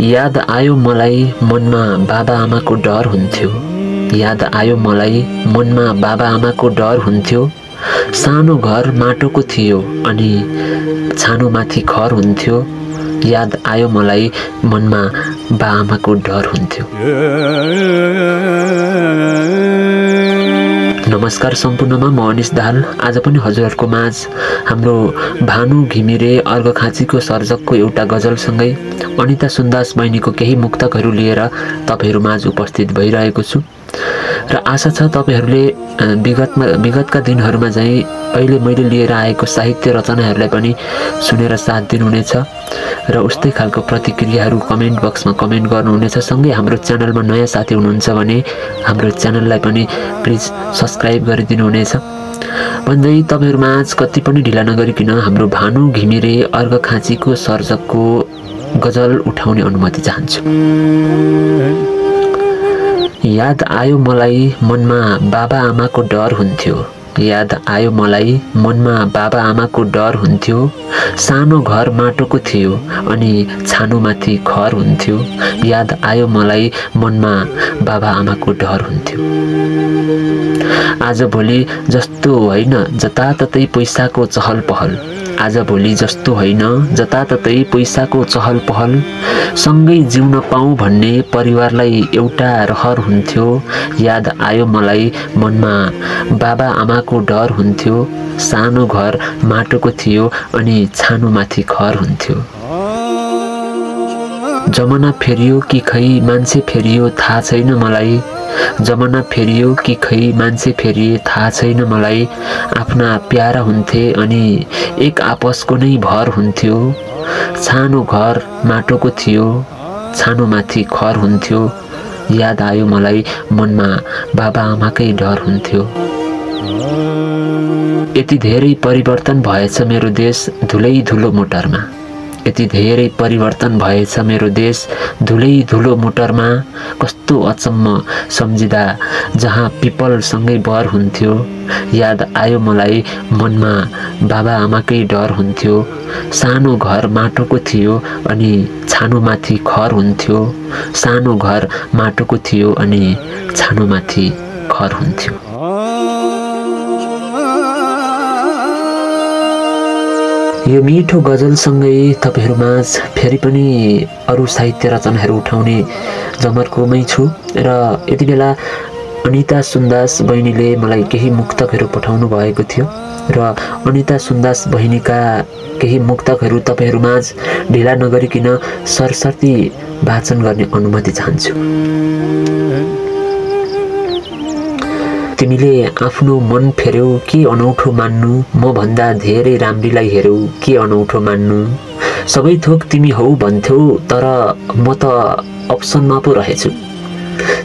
याद आयो मलाई मनमा बाबा आमाको डर हुन्थ्यो। याद आयो मलाई मनमा बाबा आमाको डर हुन्थ्यो। सानो घर माटोको थियो अनि छानोमाथि खर हुन्थ्यो। याद आयो मलाई मनमा बा आमाको डर हुन्थ्यो। नमस्कार सम्पूर्णमा म अनिश दाहाल। आज पनि हजुरहरूको माझ हाम्रो भानु घिमिरे अर्घखाँचीको सर्जकको एउटा गजलसँगै अनिता सुन्दास बहिनीको केही मुक्तकहरू लिएर तपाईहरू माझ उपस्थित भइरहेको छु र आशा छ तपाईहरूले विगतका दिनहरूमा चाहिँ अहिले मैले लिएर आएको साहित्य रचनाहरूलाई पनि सुनेर साथ दिनुहुनेछ र उस्तै खालको प्रतिक्रियाहरू कमेन्ट बक्समा कमेन्ट गर्नुहुनेछ। सँगै हाम्रो च्यानलमा नयाँ साथी हुनुहुन्छ भने हाम्रो च्यानललाई पनि प्लिज सब्स्क्राइब गरिदिनुहुनेछ भन्दै तपाईहरुमा आज कति पनि ढिला नगरिकन हाम्रो भानु घिमिरे अर्घखाँचीको सर्जकको गजल उठाउने अनुमति चाहन्छु। याद आयो मलाई मनमा बाबा आमाको डर हुन्थ्यो। याद आयो मलाई मनमा बाबा आमाको डर हुन्थ्यो। सानो घर माटोको थियो अनि छानोमाथि खर हुन्थ्यो। याद आयो मलाई मनमा बाबा आमाको डर हुन्थ्यो। आज भोलि जस्तो होइन जताततै पैसाको चहल पहल। आज भोलि जस्तो होइन जताततै पैसाको चहल पहल। सँगै जिउन पाऊँ भन्ने परिवारलाई एउटा रहर हुन्थ्यो। याद आयो मलाई मनमा बाबा आमाको डर हुन्थ्यो। सानो घर माटोको थियो अनि छानोमाथि खर हुन्थ्यो। जमाना फेरियो कि खै मान्छे फेरियो थाहा छैन मलाई। जमाना फेरियो कि खै मान्छे फेरिए थाहा छैन मलाई। आफ्ना प्यारा हुन्थे अनि एक आपसको नै भर हुन्थ्यो। सानो घर माटोको थियो छानोमाथि खर हुन्थ्यो। याद आयो मलाई मनमा बाबा आमाकै डर हुन्थ्यो। यति धेरै परिवर्तन भएछ मेरो देश धुलै धुलो मोटरमा। यति धेरै परिवर्तन भएछ मेरो देश धुलै धुलो मोटरमा। कस्तो अचम्म सम्झिँदा जहाँ पिपलसँगै बर हुन्थ्यो। याद आयो मलाई मनमा बाबा आमाकै डर हुन्थ्यो। सानो घर माटोको थियो अनि छानोमाथि खर हुन्थ्यो। सानो घर माटोको थियो अनि छानोमाथि खर हुन्थ्यो। यो मिठो गजलसँगै तपाईहरुमाझ फेरि पनि अरू साहित्य रचनाहरू उठाउने जमर्कोमै छु र यति बेला अनिता सुन्दास बहिनीले मलाई केही मुक्तकहरू पठाउनु भएको थियो र अनिता सुन्दास बहिनीका केही मुक्तकहरू तपाईहरुमाझ ढिला नगरिकन सरसर्ती वाचन गर्ने अनुमति चाहन्छु। तिमीले आफ्नो मन फेर्यौ के अनौठो मान्नु। म भन्दा धेरै राम्रीलाई हेर्यौ के अनौठो मान्नु। सबै थोक तिमी हौ भन्थ्यौ तर म त अप्सनमा पो रहेछु।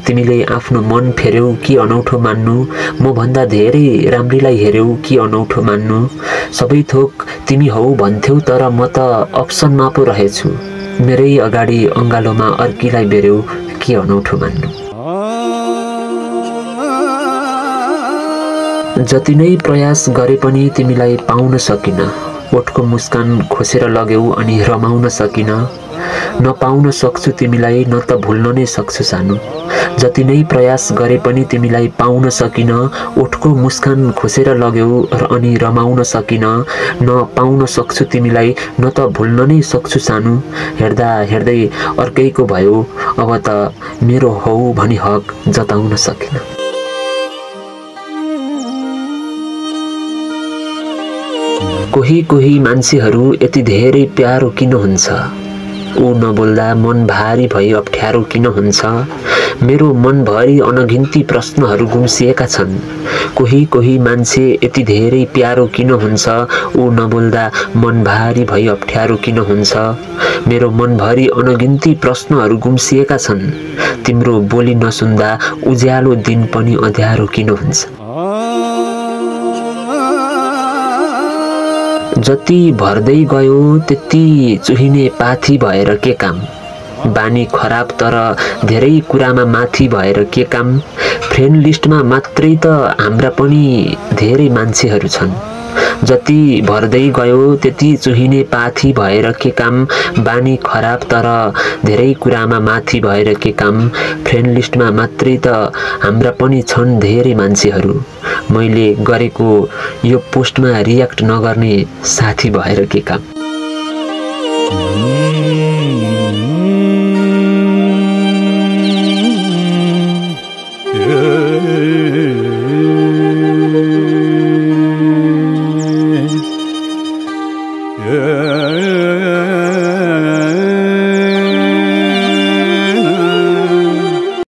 तिमीले आफ्नो मन फेर्यौ के अनौठो मान्नु। म भन्दा धेरै राम्रीलाई हेर्यौ के अनौठो मान्नु। सबै थोक तिमी हौ भन्थ्यौ तर म त अप्सनमा पो रहेछु। मेरै अगाडि अङ्गालोमा अर्कीलाई बेर्यौ के अनौठो मान्नु। जति नै प्रयास गरे पनि तिमीलाई पाउन सकिन। ओठको मुस्कान खोसेर लग्यौ अनि रमाउन सकिन। नपाउन सक्छु तिमीलाई न त भुल्न नै सक्छु सानो। जति नै प्रयास गरे पनि तिमीलाई पाउन सकिन। ओठको मुस्कान खोसेर लग्यौ अनि रमाउन सकिन। नपाउन सक्छु तिमीलाई न त भुल्न नै सक्छु सानो। हेर्दा हेर्दै अर्कैको भयो अब त मेरो हौ भनी हक जताउन सकिन। कोही कोही मान्छेहरू यति धेरै प्यारो किन हुन्छ। ऊ नबोल्दा मन भारी भई अप्ठ्यारो किन हुन्छ। मेरो मनभरि अनगिन्ती प्रश्नहरू गुम्सिएका छन्। कोही कोही मान्छे यति धेरै प्यारो किन हुन्छ। ऊ नबोल्दा मन भारी भई अप्ठ्यारो किन हुन्छ। मेरो मनभरि अनगिन्ती प्रश्नहरू गुम्सिएका छन्। तिम्रो बोली नसुन्दा उज्यालो दिन पनि अँध्यारो किन हुन्छ। जति भर्दै गयो त्यति चुहिने पाथी भएर के काम। बानी खराब तर धेरै कुरामा माथि भएर के काम। फ्रेन्ड लिस्टमा मात्रै त हाम्रा पनि धेरै मान्छेहरू छन्। जति भर्दै गयो त्यति चुहिने पाथी भएर के काम, बानी खराब तर धेरै कुरामा माथि भएर के काम, फ्रेन्ड लिस्टमा मात्रै त हाम्रा पनि छन् धेरै मान्छेहरू, मैले गरेको यो पोस्टमा रियाक्ट नगर्ने साथी भएर के काम।